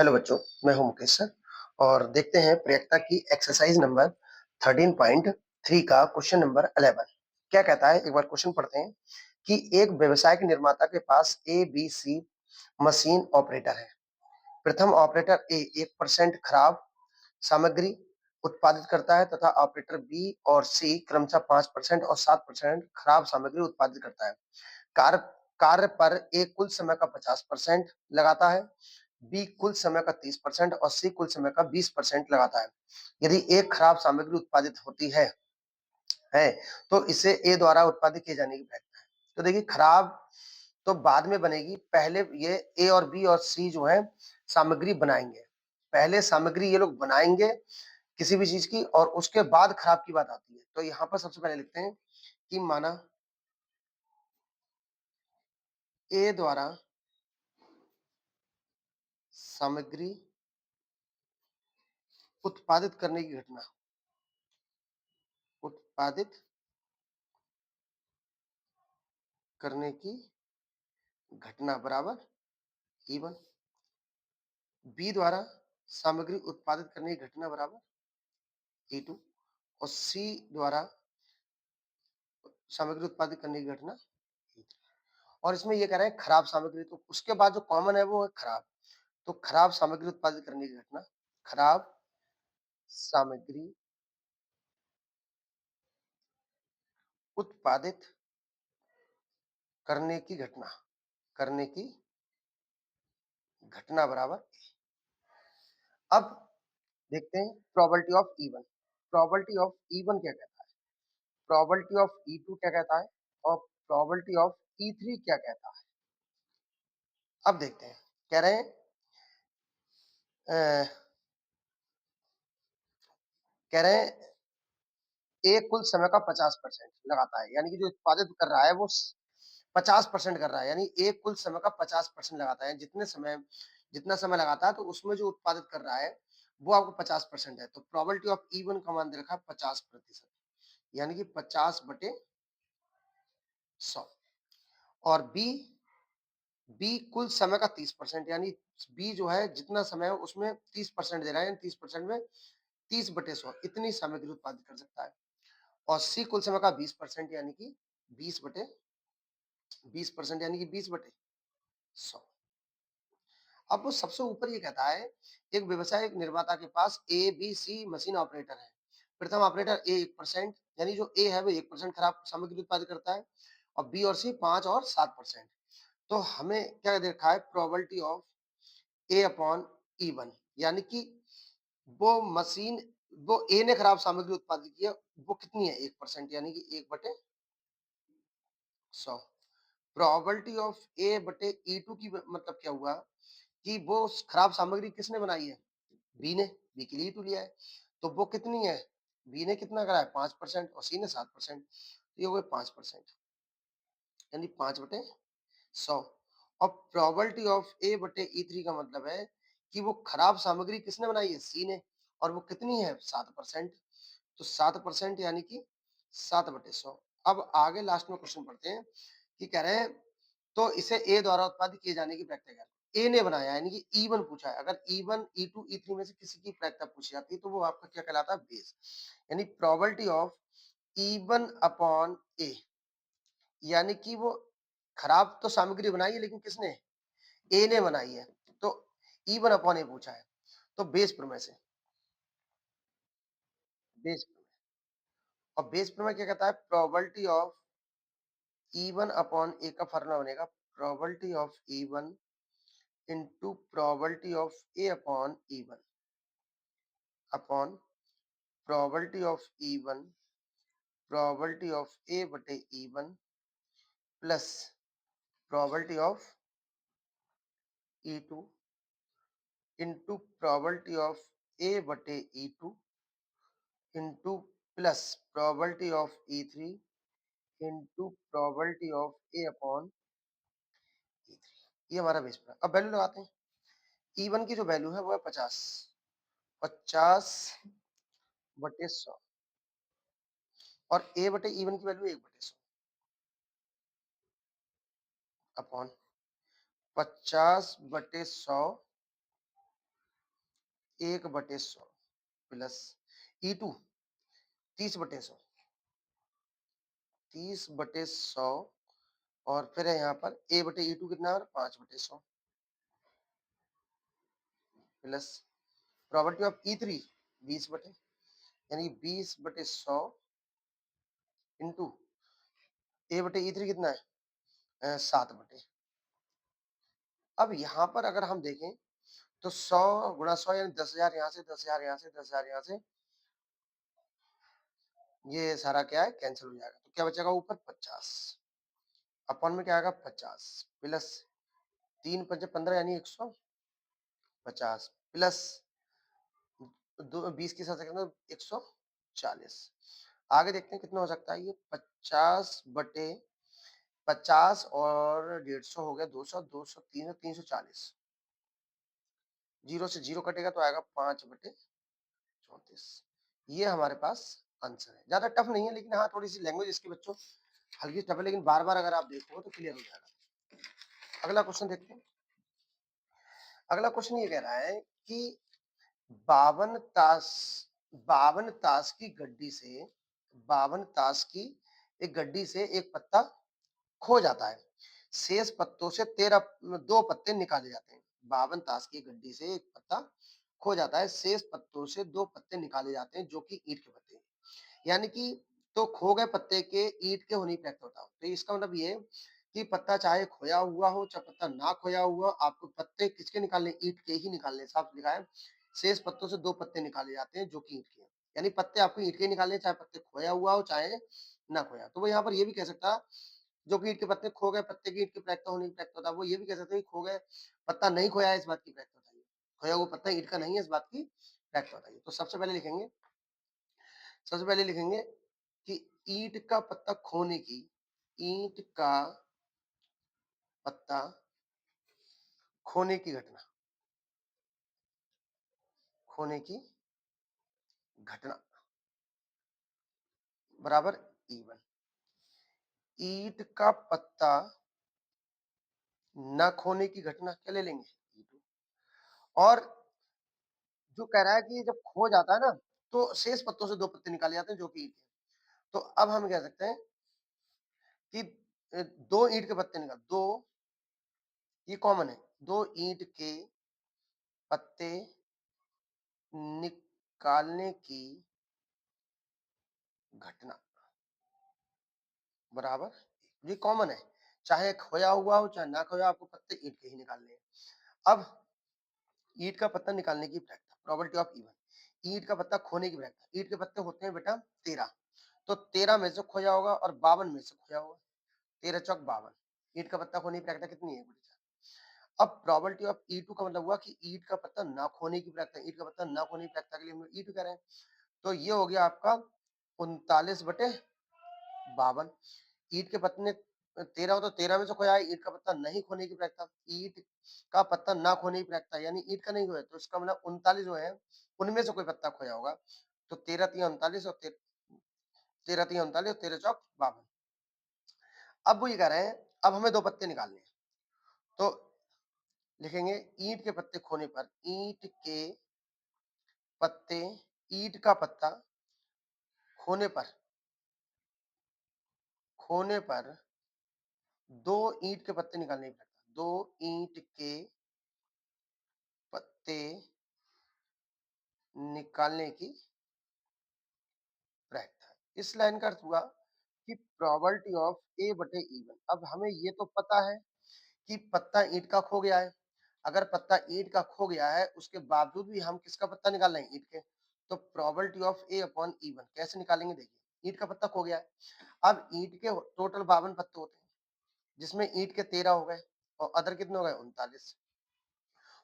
Hello बच्चों, मैं हूं मुकेश सर और देखते हैं प्रयोक्ता की एक्सरसाइज नंबर 13.3 का क्वेश्चन नंबर 11। क्या कहता है, एक बार क्वेश्चन पढ़ते हैं कि एक व्यवसायिक निर्माता के पास A B C machine operator है। प्रथम ऑपरेटर ए 1% खराब सामग्री उत्पादित करता है तथा ऑपरेटर बी और सी क्रमशः 5% और 7% खराब सामग्री उत्पादित करता है। कार्य कार्य पर ए कुल समय का 50% लगाता है, बी कुल समय का 30% और सी कुल समय का 20% लगाता है। यदि एक खराब सामग्री उत्पादित होती है तो इसे ए द्वारा उत्पादित किए जाने की प्रक्रिया है। तो देखिए, खराब तो बाद में बनेगी, पहले ये ए और बी और सी जो है सामग्री बनाएंगे। पहले सामग्री ये लोग बनाएंगे किसी भी चीज की और उसके बाद खराब की बात आती है। तो यहाँ पर सबसे पहले लिखते हैं कि माना ए द्वारा सामग्री उत्पादित करने की घटना, उत्पादित करने की घटना बराबर E1, बी द्वारा सामग्री उत्पादित करने की घटना बराबर E2 और सी द्वारा सामग्री उत्पादित करने की घटना E3। और इसमें ये कह रहे हैं खराब सामग्री, तो उसके बाद जो कॉमन है वो है खराब। तो खराब सामग्री उत्पादित करने की घटना, खराब सामग्री उत्पादित करने की घटना, करने की घटना बराबर। अब देखते हैं probability of E1। Probability of E1 क्या कहता है, प्रोबेबिलिटी ऑफ E2 क्या कहता है और प्रोबेबिलिटी ऑफ E3 क्या कहता है। अब देखते हैं, कह रहे हैं अ, कह रहे हैं ए कुल समय का 50% लगाता है, यानी कि जो उत्पादित कर रहा है वो 50% कर रहा है, यानी ए कुल समय का 50% लगाता है। जितना समय लगाता है तो उसमें जो उत्पादित कर रहा है वो आपको 50% है। तो प्रोबेबिलिटी ऑफ E1 का मान दे रखा है 50%, यानी कि 50/100। और बी कुल समय का 30%, यानी बी जो है जितना समय है उसमें 30% दे रहा है, यानी 30% में 30/100 इतनी सामग्री उत्पादित कर सकता है। और सी कुल समय का 20%, यानी कि 20% यानी कि 20/100। अब वो सबसे ऊपर ये कहता है एक व्यवसायिक निर्माता के पास A B C machine operator है। प्रथम ऑपरेटर ए 1%, यानी जो ए है वो 1% खराब सामग्री उत्पादित करता है और बी और सी 5 और 7%। तो हमें क्या दे रखा है, probability of A upon E1, यानी कि वो मशीन, वो ए ने खराब सामग्री उत्पादित की है, वो कितनी है 1%, यानी कि 1/100। प्रोबेबिलिटी ऑफ A/E2 की मतलब क्या हुआ कि वो खराब सामग्री किसने बनाई है, बी ने, बी के लिए E2 लिया है। तो वो कितनी है, बी ने कितना करा है 5% और सी ने 7%, ये हो गए 5%, यानी 5/100। और प्रोबेबिलिटी ऑफ A/E3 का मतलब है कि वो खराब सामग्री किसने बनाई है, सी ने, और वो कितनी है 7%। तो 7% यानी कि 7/100। अब आगे लास्ट में क्वेश्चन पढ़ते हैं कि कह रहे हैं तो इसे ए द्वारा उत्पादित किए जाने की प्रक्रिया कर, ए ने बनाया, यानी कि E1 पूछा है। अगर E1 E2 E3 में से किसी की प्रक्रिया पूछी जाती है तो वो आपका क्या कहलाता है, बेस। यानी प्रोबेबिलिटी ऑफ E1 अपॉन ए, यानी कि वो खराब तो सामग्री बनाई है लेकिन किसने, ए ने बनाई है। तो E1 अपॉन ए पूछा है, तो बेस प्रमेय से, बेस प्रमेय। और बेस प्रमेय क्या कहता है, प्रोबेबिलिटी ऑफ E1 अपॉन ए का फॉर्मूला बनेगा probability of E1 into probability of A upon E1 upon probability of E1, probability of A/E1 plus probability of E2 into probability of A/E2 into plus probability of E3 into probability of A upon E3। ये हमारा base पर। अब value लगाते हैं। E1 की जो value है वो है 50, 50/100 और A/E1 की वैल्यू 1/100 अपॉन 50/100 1/100 प्लस E2 30/100, 30/100 और फिर है यहाँ पर A/E2 कितना है 5/100 प्लस प्रोबेबिलिटी ऑफ E3 20 बटे यानी 20/100 इंटू A/E3 कितना है 7 बटे। अब यहाँ पर अगर हम देखें तो 100 गुणा 100 यानी 10,000 यहाँ से 10,000 यहाँ से 10,000 यहाँ से ये सारा क्या है कैंसिल हो जाएगा तो क्या बचेगा ऊपर 50 अपॉन में क्या आएगा 50 प्लस 3×5 = 15 यानी 150 प्लस 20 के साथ 140 आगे देखते हैं कितना हो सकता है ये 50/50 और 150 हो गया 200 200 300 340 जीरो से जीरो कटेगा तो आएगा 5/34 ये हमारे पास आंसर है ज्यादा टफ नहीं है लेकिन हाँ थोड़ी सी लैंग्वेज इसके बच्चों हल्की टफ है लेकिन बार बार अगर आप देखोगे तो क्लियर हो जाएगा। अगला क्वेश्चन देखते हैं। अगला क्वेश्चन ये कह रहा है कि 52 ताश 52 ताश की गड्डी से 52 ताश की एक गड्डी से एक पत्ता खो जाता है शेष पत्तों से 2 पत्ते निकाले जाते हैं 52 ताश की गड्डी से एक पत्ता खो जाता है शेष पत्तों से 2 पत्ते निकाले जाते हैं जो कि ईंट के पत्ते हैं यानी कि तो खो गए पत्ते के ईंट के होने प्राप्त होता हो तो इसका मतलब ये कि पत्ता चाहे खोया हुआ हो चाहे पत्ता ना खोया हुआ आपको पत्ते किसके निकालने ईंट के ही निकालने साफ लिखा है शेष पत्तों से 2 पत्ते निकाले जाते हैं जो कि ईंट के हैं यानी पत्ते आपको ईंट के निकालने चाहे पत्ते खोया हुआ हो चाहे ना खोया तो वो यहाँ पर ये भी कह सकता जो कि ईंट के पत्ते खो गए पत्ते की ईंट की प्राप्त होने की प्राप्त होता वो ये भी कह सकते हैं खो गए पत्ता नहीं खोया है इस बात की प्राप्त होता है खोया हुआ पत्ता ईंट का नहीं है इस बात की प्राप्त होता है तो सबसे पहले लिखेंगे कि ईंट का पत्ता खोने की ईंट का पत्ता खोने की घटना खोने की घटना बराबर E1 ईंट का पत्ता न खोने की घटना क्या ले लेंगे E2 और जो कह रहा है कि जब खो जाता है ना तो शेष पत्तों से 2 पत्ते निकाले जाते हैं जो कि ईंट के तो अब हम कह सकते हैं कि 2 ईंट के पत्ते निकाल 2 ये कॉमन है 2 ईंट के पत्ते निकालने की घटना बराबर ये कॉमन है चाहे खोया हुआ हो चाहे ना खोया आपको पत्ते ईंट के ही निकालने हैं अब ईंट का पत्ता निकालने की प्रक्रिया प्रोबेबिलिटी ऑफ E1 ईंट का पत्ता खोने की प्रक्रिया ईंट के पत्ते होते हैं बेटा 13 तो 13 में से खोया होगा और 52 में से खोया होगा 13×4 = 52 ईंट का पत्ता खोने की प्रक्रिया कितनी है अब प्रोबेबिलिटी ऑफ E2 का मतलब हुआ कि ईंट का पत्ता ना खोने की प्रक्रिया ईंट का पत्ता ना खोने की प्रक्रिया के लिए हम E2 कह रहे हैं तो ये हो गया आपका 39/52 ईंट के पत्ते ने 13 हो तो 13 में से खोया है ईंट का पत्ता नहीं खोने की प्रक्रिया ईंट का पत्ता ना खोने की प्रक्रिया यानी ईंट का नहीं खोया तो इसका मतलब 39 जो है उनमें से कोई पत्ता खोया होगा तो 13×3 = 39 और 13×3 = 39 और 13×4 = 52 अब वो ये कह रहे हैं अब हमें 2 पत्ते निकालने हैं तो लिखेंगे ईंट के पत्ते खोने पर ईंट के पत्ते ईंट का पत्ता खोने पर खोने पर 2 ईंट के पत्ते निकालने की प्रक्रिया 2 ईंट के पत्ते निकालने की प्रक्रिया इस लाइन का अर्थ हुआ कि प्रोबेबिलिटी ऑफ A/E1 अब हमें ये तो पता है कि पत्ता ईंट का खो गया है अगर पत्ता ईंट का खो गया है उसके बावजूद भी हम किसका पत्ता निकाल रहे हैं ईंट के तो प्रोबेबिलिटी ऑफ A/E1 कैसे निकालेंगे देखिए ईंट का पत्ता खो गया है अब ईंट के टोटल 52 पत्ते होते हैं जिसमें ईंट के 13 हो गए और अदर कितने हो गए 39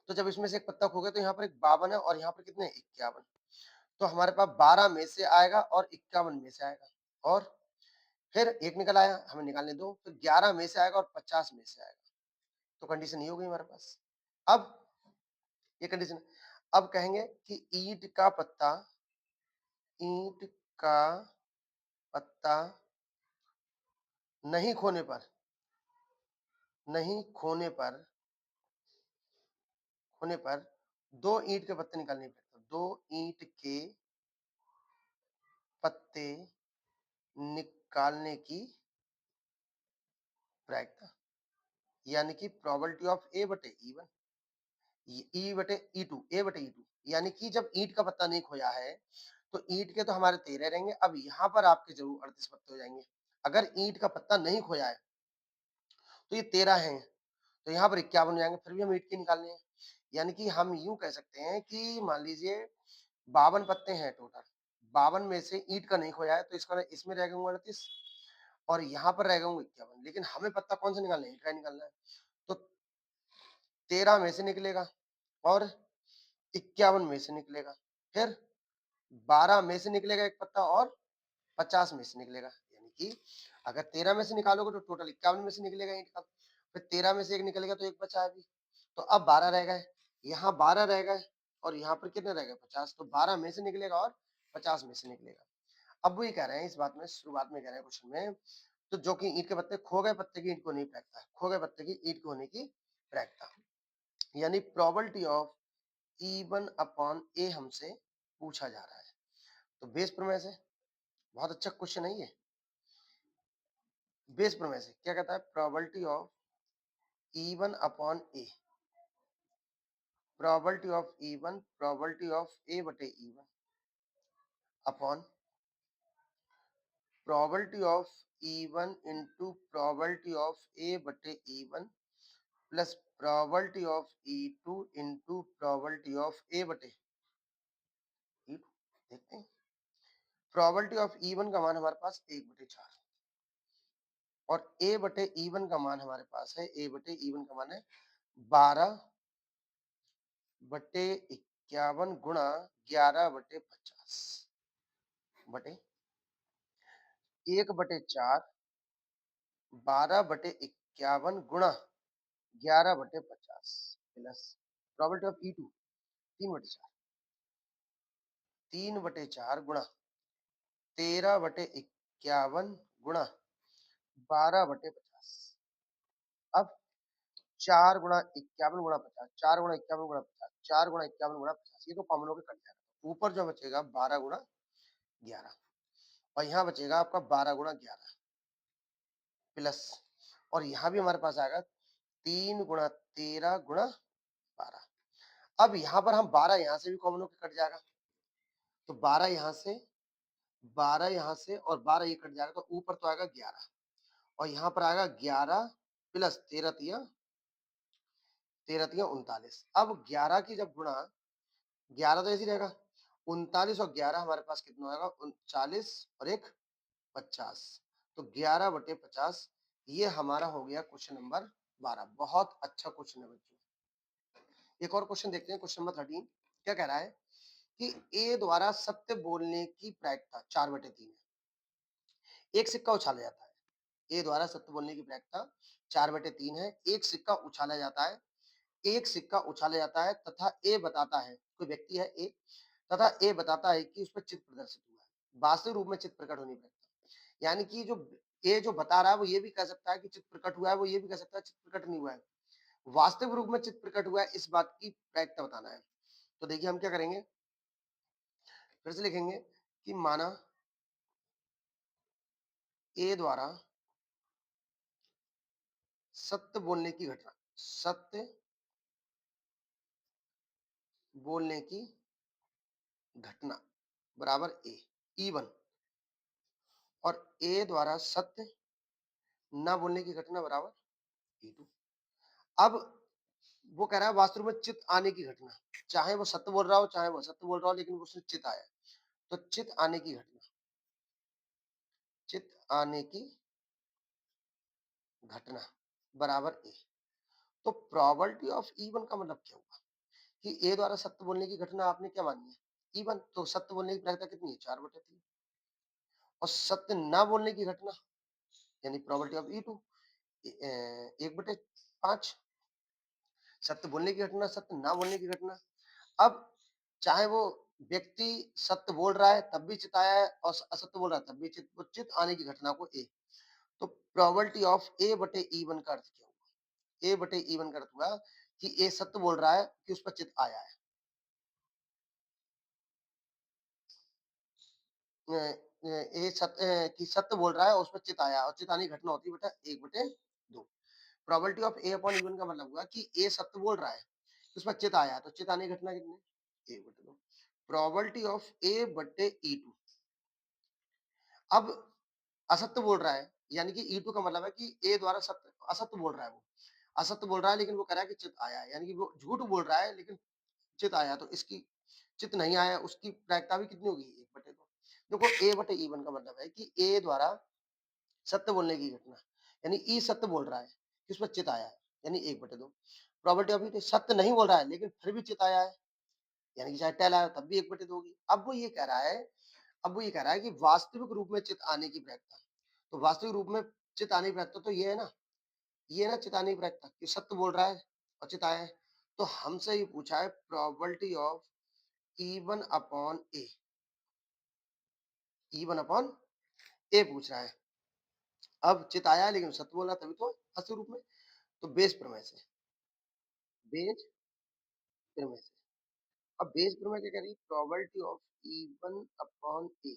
तो जब इसमें से एक पत्ता खो गया तो यहाँ पर एक 52 है और यहाँ पर कितने 51 तो हमारे पास 12 में से आएगा और 51 में से आएगा और फिर एक निकल आया हमें निकालने दो फिर 11 में से आएगा और 50 में से आएगा तो कंडीशन ये हो गई हमारे पास अब ये कंडीशन अब कहेंगे कि ईंट का पत्ता नहीं खोने पर नहीं खोने पर 2 ईंट के पत्ते निकालने पड़ते 2 ईंट के पत्ते निकालने की प्रायिकता, यानी कि प्रोबेबिलिटी ऑफ ए बटे ई वन, ई बटे ई टू, ए बटे ई टू, यानी कि जब ईंट का पत्ता नहीं खोया है तो ईंट के तो हमारे 13 रहेंगे। अब यहाँ पर आपके जरूर 38 पत्ते हो जाएंगे। अगर ईंट का पत्ता नहीं खोया है तो ये 13 हैं, तो यहाँ पर 51 हो जाएंगे, फिर भी हम ईंट के निकालने हैं। यानी कि हम यूं कह सकते हैं कि मान लीजिए 52 पत्ते हैं टोटल, 52 में से ईंट का नहीं खोया है तो इसका इसमें रह गए 38 और यहाँ पर रह गए 51, लेकिन हमें पत्ता कौन सा निकालना है, ईंट का निकालना है। तो 13 में से निकलेगा और 51 में से निकलेगा, फिर 12 में से निकलेगा एक पत्ता और 50 में से निकलेगा, यानी कि अगर 13 में से निकालोगे तो टोटल 51 में से निकलेगा ईंट का, फिर 13 में से एक निकलेगा तो एक बचा है अभी, तो अब 12 रह गए, यहाँ 12 रह गए और यहाँ पर कितने रह गए 50, तो 12 में से निकलेगा और 50 में से निकलेगा। अब वो ये कह रहे हैं इस बात में, शुरुआत में कह रहे हैं क्वेश्चन में, तो जो कि ईंट के पत्ते खो गए पत्ते की ईंट को नहीं फेंकता है, खो गए पत्ते की ईंट को होने की प्रायिकता, यानी प्रोबेबिलिटी ऑफ E1 अपॉन ए हमसे पूछा जा रहा है। तो बेस प्रमेय से बहुत अच्छा क्वेश्चन है ये। बेस प्रमेय से क्या कहता है, probability of E1 upon A, probability of E1, probability of A बटे E1 upon probability of E1 into probability of A बटे E1 plus probability of E2 into probability of A बटे E2। देखते हैं, प्रोबेबिलिटी ऑफ E1 का मान हमारे पास 1/4 और ए बटे E1 का मान हमारे पास है, ए बटे E1 का मान है 12/51 गुणा 11/50 बटे 1/4, 12/51 गुणा 11/50 प्लस प्रोबेबिलिटी ऑफ E2 3/4, 3/4 गुणा 13/51 गुणा 12/50। अब 4 गुणा 51 गुणा 50, 4 गुणा 51 गुणा 50, 4 गुणा 51 गुणा 50, ये तो कॉमन होकर कट जाएगा। ऊपर जो बचेगा 12 गुणा 11 और यहाँ बचेगा आपका 12 गुणा 11 प्लस, और यहाँ भी हमारे पास आएगा 3 गुणा 13 गुणा 12। अब यहाँ पर हम 12 यहाँ से भी कॉमन होकर कट जाएगा, तो 12 यहाँ से, 12 यहाँ से और 12 ये कट जाएगा, तो ऊपर तो आएगा 11 और यहाँ पर आएगा 11 प्लस 13 तिया 39। अब 11 की जब गुणा, 11 तो ऐसे ही रहेगा, 39 और 11 हमारे पास कितना आएगा 39 और एक 50, तो 11/50। ये हमारा हो गया क्वेश्चन नंबर 12। बहुत अच्छा क्वेश्चन है बच्चों। एक और क्वेश्चन देखते हैं, क्वेश्चन नंबर 13 क्या कह रहा है कि ए द्वारा सत्य बोलने की प्रायिकता 4/3 है, एक सिक्का उछाला जाता है। ए द्वारा सत्य बोलने की प्रायिकता 4/3 है, एक सिक्का उछाला जाता है, एक सिक्का उछाला जाता है तथा ए बताता है, कोई व्यक्ति है ए, तथा ए बताता है कि उस पर चित्र प्रदर्शित हुआ है, वास्तविक रूप में चित्र प्रकट होने की प्रायिकता, यानी कि जो ए जो बता रहा है वो ये भी कह सकता है कि चित्र प्रकट हुआ है, वो ये भी कह सकता है चित्र प्रकट नहीं हुआ है, वास्तविक रूप में चित्र प्रकट हुआ है, इस बात की प्रायिकता बताना है। तो देखिए हम क्या करेंगे, फिर से लिखेंगे कि माना ए द्वारा सत्य बोलने की घटना, सत्य बोलने की घटना बराबर ए E1 और ए द्वारा सत्य न बोलने की घटना बराबर E2। अब वो कह रहा है वास्तव में चित आने की घटना, चाहे वो सत्य बोल रहा हो चाहे वो असत्य बोल रहा हो, लेकिन उसमें चित आया, तो चित आने की घटना, चित आने की घटना बराबर ए। तो प्रोबेबिलिटी ऑफ E1 का मतलब क्या हुआ कि ए द्वारा सत्य बोलने की घटना आपने क्या मानी है E1, तो सत्य बोलने की प्रायिकता कितनी है 4/3 और सत्य ना बोलने की घटना यानी प्रोबेबिलिटी ऑफ E2 1/5। सत्य बोलने की घटना, सत्य ना बोलने की घटना, अब चाहे वो व्यक्ति सत्य बोल रहा है तब भी चित आया है और असत्य बोल रहा है तब भी चित, वो चित आने की घटना को ए। तो प्रोबेबिलिटी ऑफ A/E1 का अर्थ क्या हुआ, A/E1 का अर्थ हुआ कि ए सत्य बोल रहा है कि उस पर चित आया है, कि सत्य बोल रहा है और उसमें चित आया और चित आने की घटना होती है बेटा 1/2। Probability of A upon even का मतलब हुआ कि ए सत्य बोल रहा है, तो उसमें चित आया तो चित आने की घटना कितनी? 1/2। प्रोबेबिलिटी ऑफ ए बटे E2। अब असत्य बोल रहा है, यानी कि E2 का मतलब है कि ए द्वारा सत्य असत्य बोल रहा है वो। असत्य बोल रहा है लेकिन वो कह रहा है कि चित आया है, यानी कि वो झूठ बोल रहा है लेकिन चित आया, तो इसकी चित नहीं आया, उसकी प्रायिकता भी कितनी होगी? 1/2। देखो ए बटे E1 का मतलब है कि ए द्वारा सत्य बोलने की घटना, यानी ई सत्य बोल रहा है कि उसमें चित आया है, यानी 1/2। प्रोबेबिलिटी ऑफ ई सत्य नहीं बोल रहा है लेकिन फिर भी चित आया है, यानी कि चाहे टेल आया तब भी 1/2 होगी। अब वो ये कह रहा है कि वास्तविक रूप में चित आने की प्रायिकता, तो वास्तविक रूप में चित आने की प्रायिकता तो ये है ना, ये है ना चित आने की प्रायिकता कि सत्य बोल रहा है और चित आया है। तो हमसे ये पूछा है probability of E1 upon A, E1 upon A पूछ रहा है। अब चित आया है लेकिन सत्य बोला तभी तो वास्तविक रूप में, तो बेस प्रमेय से, बेस प्रमेय से। अब बेस प्रमेय क्या कह रही है? Probability of E1 upon A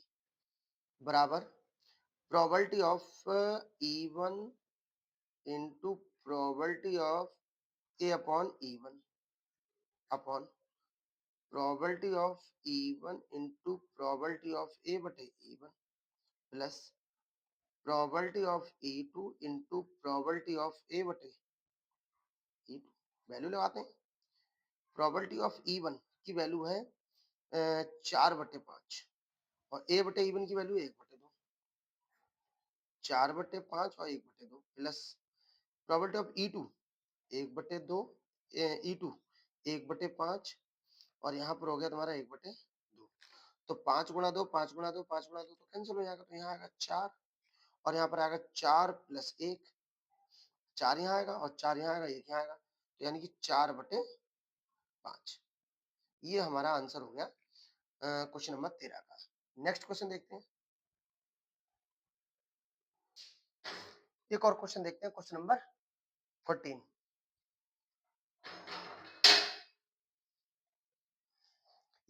बराबर probability of E1 into probability of A upon E1 upon probability of E1 into probability of A बटे E1 plus probability of E2 into probability of A बटे E2। Value लगाते हैं। Probability of E1 की value है 4/5 और ए बटे E1 की value 1/2। 4/5 और 1/2 plus probability of E2 1/2 E2 1/5 और यहाँ पर हो गया तुम्हारा 1/2। तो 5 गुणा 2 5 गुणा 2 5 गुणा 2 तो कैंसिल हो जाएगा, तो यहाँ आएगा 4 और यहाँ पर आएगा 4 प्लस 1, 4 यहाँ आएगा और 4 यहाँ आएगा, 1 यहाँ आएगा, तो यानी कि 4/5। ये हमारा आंसर हो गया क्वेश्चन नंबर 13 का। नेक्स्ट क्वेश्चन देखते हैं। एक और क्वेश्चन देखते हैं, क्वेश्चन नंबर 14।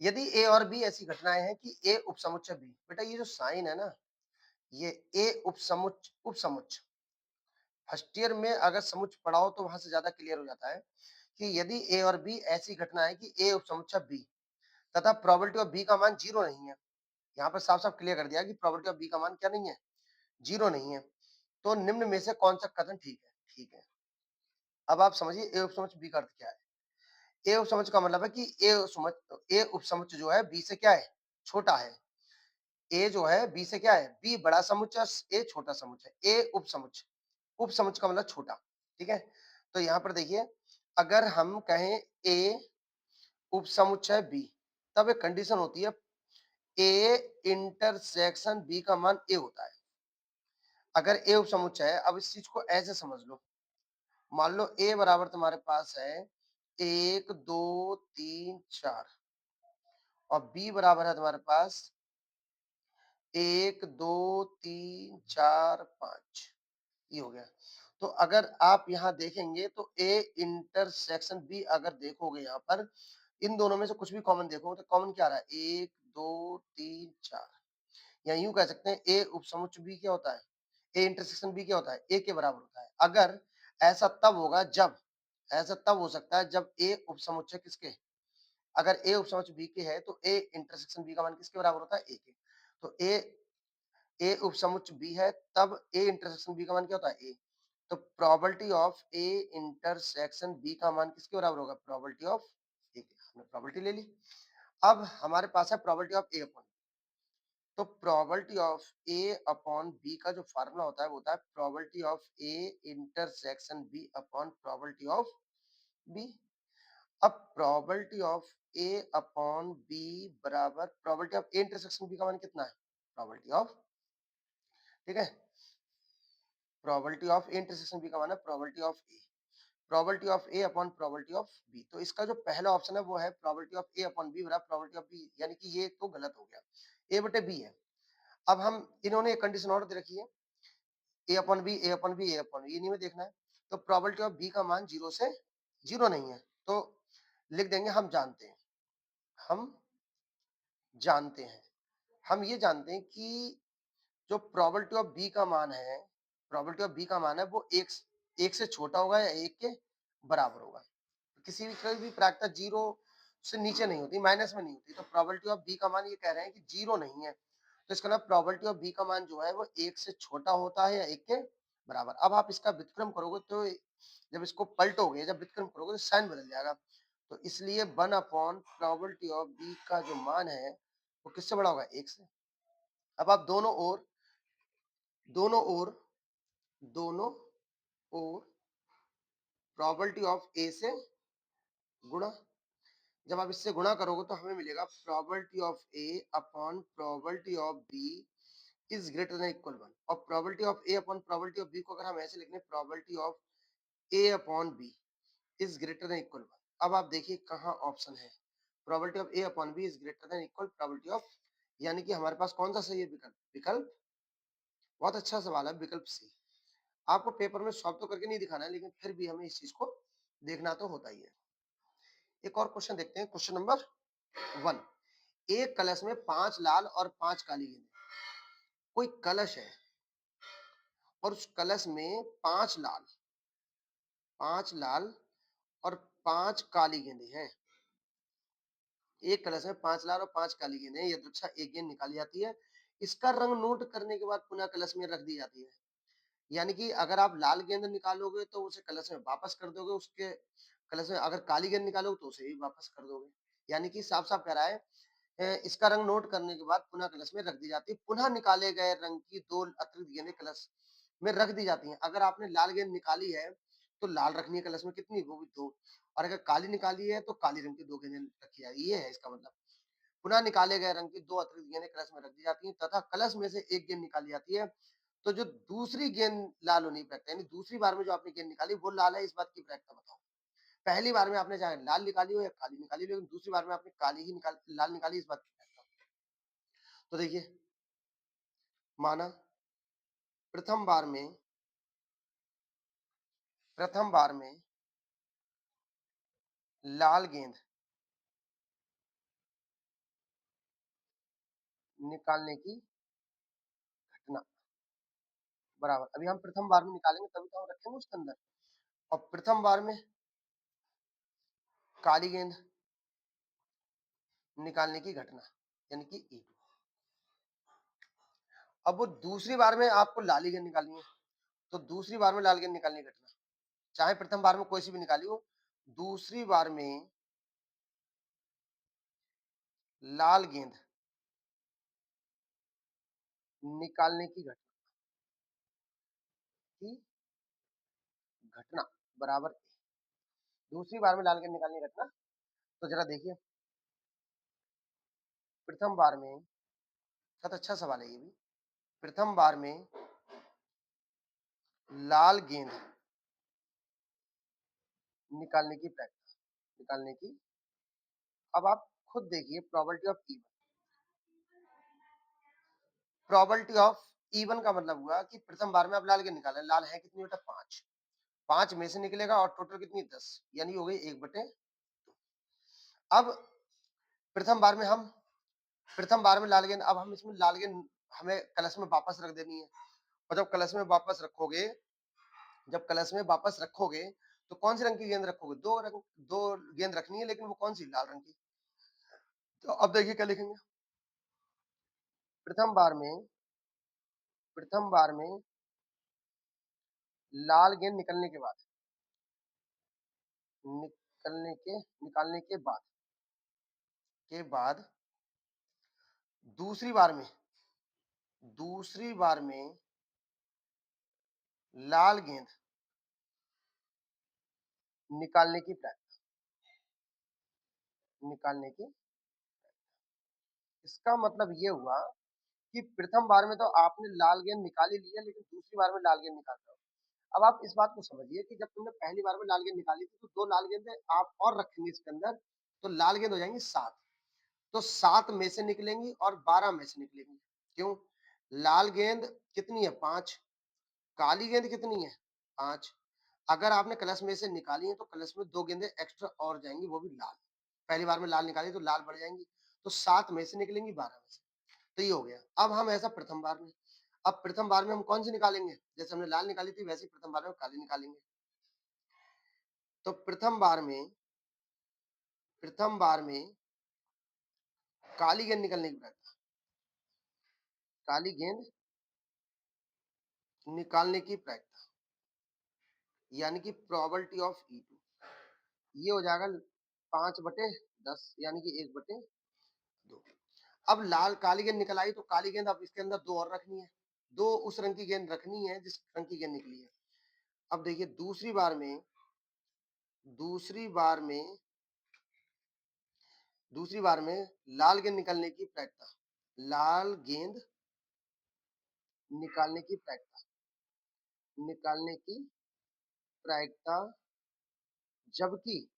यदि ए और बी ऐसी घटनाएं हैं कि ए उपसमुच्चय बी, बेटा ये जो साइन है ना, ये ए उपसमुच्चय फर्स्ट ईयर में अगर समुच्चय पढ़ाओ तो वहां से ज्यादा क्लियर हो जाता है कि यदि ए और बी ऐसी घटना है कि ए उपसमुच्चय बी तथा प्रोबेबिलिटी ऑफ बी का मान 0 नहीं है। यहाँ पर साफ साफ क्लियर कर दिया कि प्रोबेबिलिटी ऑफ बी का मान क्या नहीं है? 0 नहीं है। तो निम्न में से कौन सा कथन ठीक है? ठीक है। अब आप समझिए ए उपसमुच्चय बी का अर्थ क्या है। ए उपसमुच्चय का मतलब है कि ए उपसमुच्चय जो है बी से क्या है? छोटा है। ए जो है बी से क्या है? बी बड़ा समुच्चय, ए छोटा समुच्चय, ए उपसमुच्चय। उपसमुच्चय का मतलब छोटा। ठीक है। तो यहाँ पर देखिए, अगर हम कहें ए उपसमुच्चय बी, तब एक कंडीशन होती है ए इंटरसेक्शन बी का मान ए होता है। अगर ए उपसमुच्चय है, अब इस चीज को ऐसे समझ लो, मान लो ए बराबर तुम्हारे पास है 1 2 3 4 और बी बराबर है तुम्हारे पास 1 2 3 4 5, ये हो गया। तो अगर आप यहाँ देखेंगे तो ए इंटरसेक्शन बी अगर देखोगे यहाँ पर, इन दोनों में से कुछ भी कॉमन देखोगे तो कॉमन क्या आ रहा है? 1 2 3 4, या यूं कह सकते हैं ए उपसमुच्चय बी क्या होता है? ए इंटरसेक्शन बी क्या होता है? ए के बराबर होता है। अगर ऐसा तब होगा जब, ऐसा तब हो सकता है जब ए उपसमुच्चय किसके, अगर ए उपसमुच्चय बी के है तो ए इंटरसेक्शन बी का मान किसके बराबर होता है? ए के। तो ए उपसमुच्चय बी है तब ए इंटरसेक्शन बी का मान क्या होता है? ए। तो probability of A intersection B का मान किसके बराबर होगा? प्रोबेबिलिटी ऑफ ए के। हमने प्रोबेबिलिटी ले ली। अब हमारे पास है प्रोबेबिलिटी ऑफ ए अपॉन, तो probability of A upon B का जो फार्मूला होता है वो होता है probability of A intersection B upon probability of B. अब probability of A upon B बराबर probability of A intersection B का मान कितना है? प्रोबेबिलिटी ऑफ, ठीक है, probability of A intersection B का मान है probability of A, probability of A upon probability of B. तो इसका जो पहला ऑप्शन है वो है probability of A upon B बराबर प्रोबेबिलिटी ऑफ बी, यानी कि ये तो गलत हो गया, ए बटे बी है। अब हम इन्होंने एक कंडीशन और दे रखी है, ए अपॉन बी ए अपॉन बी ए अपॉन बी, इन्हीं में देखना है। तो प्रोबेबिलिटी ऑफ बी का मान 0 से 0 नहीं है, तो लिख देंगे हम जानते हैं, हम जानते हैं। हम ये जानते हैं कि जो प्रोबेबिलिटी ऑफ बी का मान है, प्रोबेबिलिटी ऑफ बी का मान है वो 1 से छोटा होगा या 1 के बराबर होगा। किसी भी कोई भी प्रायिकता 0 से नीचे नहीं होती, माइनस में नहीं होती। तो प्रोबेबिलिटी ऑफ बी का मान ये कह रहे हैं कि 0 नहीं है। तो इसका मतलब प्रोबेबिलिटी ऑफ बी का मान जो है वो 1 से छोटा होता है या 1 के बराबर। अब आप इसका व्युत्क्रम करोगे तो जब इसको पलटोगे, जब व्युत्क्रम करोगे तो साइन बदल जाएगा। तो इसलिए 1 अपॉन प्रोबेबिलिटी ऑफ बी का जो मान है वो किससे बड़ा होगा? 1 से। अब आप दोनों ओर दोनों ओर प्रोबेबिलिटी ऑफ ए से गुणा। जब आप इससे गुणा करोगे तो हमें मिलेगा probability of A upon probability of B is greater than equal 1। और probability of A upon probability of B को अगर हम ऐसे लिखने probability of A upon B is greater than equal 1। अब आप देखिए कहाँ ऑप्शन है, probability of A upon B is greater than equal probability of, यानी कि हमारे पास कौन सा सही है विकल्प? विकल्प बहुत अच्छा सवाल है, विकल्प सी। आपको पेपर में सॉल्व तो करके नहीं दिखाना है, लेकिन फिर भी हमें इस चीज को देखना तो होता ही है। एक और क्वेश्चन देखते हैं, क्वेश्चन नंबर 1। एक कलश में 5 लाल और 5 काली गेंदें। कोई कलश है और उस कलश में 5 लाल और 5 काली गेंदें हैं। एक कलश में 5 लाल और 5 काली गेंदें हैं। यदृच्छा एक गेंद निकाली जाती है। इसका रंग नोट करने के बाद पुनः कलश में रख दी जाती है। यानी कि अगर आप लाल गेंद निकालोगे तो उसे कलश में वापस कर दोगे, उसके कलश में अगर काली गेंद निकालोगे तो उसे भी वापस कर दोगे। यानी कि साफ-साफ कह रहा है इसका रंग नोट करने के बाद पुनः कलश में रख दी जाती है। पुनः निकाले गए रंग की 2 अतिरिक्त गेंदें कलश में रख दी जाती हैं। अगर आपने लाल गेंद निकाली है, तो लाल रखनी है कलश में कितनी? वो भी 2। और अगर काली निकाली है, तो काली रंग की 2 गेंदें रखी जाएगी। ये है इसका मतलब। पुनः निकाले गए रंग की 2 अतिरिक्त गेंदें कलश में रख दी जाती हैं तथा कलश में से 1 गेंद निकाली जाती है। तो जो दूसरी गेंद लाल होनी प्राप्त यानी दूसरी बार में जो आपने गेंद निकाली वो लाल है, इस बात की प्रायिकता बताओ। पहली बार में आपने चाहे लाल निकाली हो या काली निकाली, लेकिन दूसरी बार में आपने काली ही निकाल लाल निकाली, इस बात की प्रायिकता। तो देखिए, माना प्रथम बार में प्रथम बार में लाल गेंद निकालने की घटना बराबर, अभी हम प्रथम बार में निकालेंगे तभी तो हम रखेंगे उसके अंदर। और प्रथम बार में काली गेंद निकालने की घटना यानी कि E2। अब वो दूसरी बार में आपको लाली गेंद निकालनी है, तो दूसरी बार में लाल गेंद निकालने की घटना, चाहे प्रथम बार में कोई सी भी निकाली हो, दूसरी बार में लाल गेंद निकालने की की घटना बराबर दूसरी बार में लाल गेंद निकालने की घटना। तो जरा देखिए, प्रथम बार में बहुत अच्छा सवाल है ये भी। प्रथम बार में लाल गेंद निकालने की प्रैक्टिस निकालने की। अब आप खुद देखिए प्रोबेबिलिटी ऑफ इवन का मतलब हुआ कि प्रथम बार में आप लाल गेंद निकाले, लाल है कितनी बेटा? 5। 5 में से निकलेगा और टोटल कितनी? 10, यानी हो गई 1/2। अब प्रथम बार में हम प्रथम बार में लाल गेंद, अब हम इसमें लाल गेंद हमें कलश में वापस रख देनी है। और जब कलश में वापस रखोगे तो कौन सी रंग की गेंद रखोगे? 2 गेंद रखनी है, लेकिन वो कौन सी? लाल रंग की। तो अब देखिए क्या लिखेंगे, प्रथम बार में प्रथम बार में लाल गेंद निकालने के बाद दूसरी बार में दूसरी बार में लाल गेंद निकालने की प्रैक्टिस निकालने की इसका मतलब ये हुआ कि प्रथम बार में तो आपने लाल गेंद निकाल ही ली है, लेकिन दूसरी बार में लाल गेंद निकाल रहे हो। अब आप इस बात को समझिए कि जब तुमने पहली बार में लाल गेंद निकाली थी तो 2 लाल गेंदें आप और रखेंगे इसके अंदर, तो लाल गेंद हो जाएंगी 7। तो 7 में से निकलेंगी और 12 में से निकलेंगी। क्यों? लाल गेंद कितनी है? 5। काली गेंद कितनी है? 5। अगर आपने कलश में से निकाली है तो कलश में 2 गेंदें एक्स्ट्रा और जाएंगी, वो भी लाल। पहली बार में लाल निकाली तो लाल बढ़ जाएंगी, तो 7 में से निकलेंगी 12 में से। तो ये हो गया। अब हम ऐसा प्रथम बार में, अब प्रथम बार में हम कौन-सी निकालेंगे? जैसे हमने लाल निकाली थी वैसे ही प्रथम बार में काली निकालेंगे। तो प्रथम बार में काली गेंद निकलने की प्रायिकता, काली गेंद निकालने की प्रायिकता, यानी कि प्रोबेबिलिटी ऑफ E2, ये हो जाएगा 5/10 यानी कि 1/2। अब लाल काली गेंद निकल आई तो काली गेंद अब इसके अंदर 2 और रखनी है। 2 उस रंग की गेंद रखनी है जिस रंग की गेंद निकली है। अब देखिए दूसरी बार में लाल गेंद निकलने की प्रायिकता, लाल गेंद निकालने की प्रायिकता, निकालने की प्रायिकता, जबकि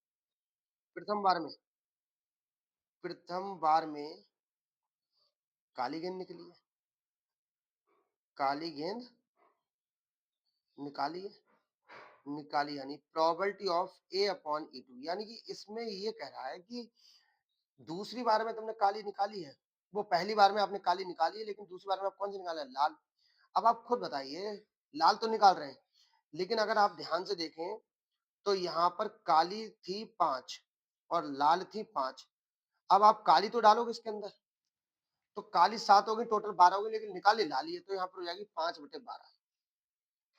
प्रथम बार में प्रथम बार में काली गेंद निकली है, काली गेंद निकाली है, निकाली यानी प्रोबेबिलिटी ऑफ A/E2, यानी कि इसमें ये कह रहा है कि दूसरी बार में तुमने काली निकाली है, वो पहली बार में आपने काली निकाली है लेकिन दूसरी बार में आप कौन सी निकाला है? लाल। अब आप खुद बताइए, लाल तो निकाल रहे हैं, लेकिन अगर आप ध्यान से देखें तो यहाँ पर काली थी 5 और लाल थी 5। अब आप काली तो डालोगे इसके अंदर, तो काली 7 होगी, टोटल 12 होगी, लेकिन निकाली लाल ही है, तो यहाँ पर हो जाएगी 5/12,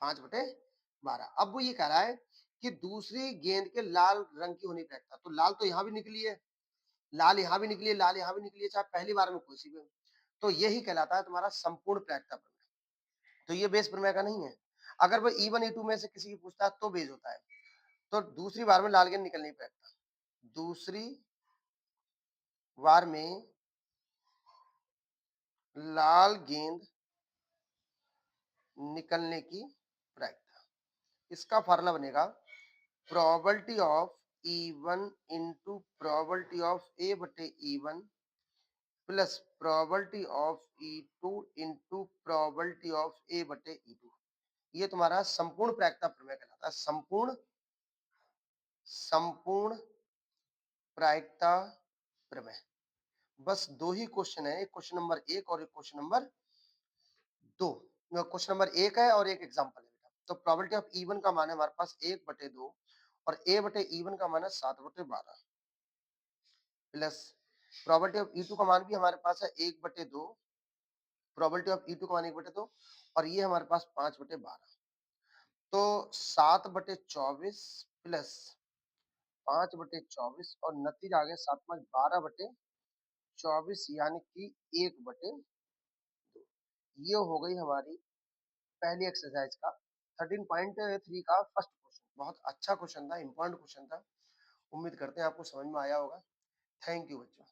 5/12। अब वो ये कह रहा है कि दूसरी गेंद के लाल रंग की होने की प्रायिकता, तो लाल तो यहाँ भी निकली है, लाल यहाँ भी निकली है, लाल यहाँ भी निकली है, चाहे पहली बार में कोई सी भी हो। तो यही कहलाता है तुम्हारा संपूर्ण प्रायिकता प्रमेय। तो ये बेस प्रमेय का नहीं है। अगर वो E1 E2 में से किसी की पूछता है तो बेस होता है। तो दूसरी बार में लाल गेंद निकलने की प्रायिकता, दूसरी बार में लाल गेंद निकलने की प्रायिकता, इसका फार्मूला बनेगा probability of E1 into probability of A/E1 plus probability of E2 into probability of A/E2। ये तुम्हारा संपूर्ण प्रायिकता प्रमेय कहलाता है। संपूर्ण प्रायिकता प्रमेय। बस 2 ही क्वेश्चन है, एक क्वेश्चन नंबर 1 और एक क्वेश्चन नंबर 2। क्वेश्चन नंबर 1 है और एक एग्जांपल है बेटा। तो प्रोबेबिलिटी ऑफ E1 का मान है हमारे पास 1/2 और A/E1 का मान है 7/12 प्लस प्रोबेबिलिटी ऑफ E2 का मान भी हमारे पास है 1/2, प्रोबेबिलिटी ऑफ E2 का मान 1/2 और ये हमारे पास 5/12। तो 7/24 प्लस 5/24 और नतीजा आ गया 7×5 12/24 यानी कि 1/2। ये हो गई हमारी पहली एक्सरसाइज का 13.3 का फर्स्ट क्वेश्चन। बहुत अच्छा क्वेश्चन था, इंपॉर्टेंट क्वेश्चन था। उम्मीद करते हैं आपको समझ में आया होगा। थैंक यू बच्चों।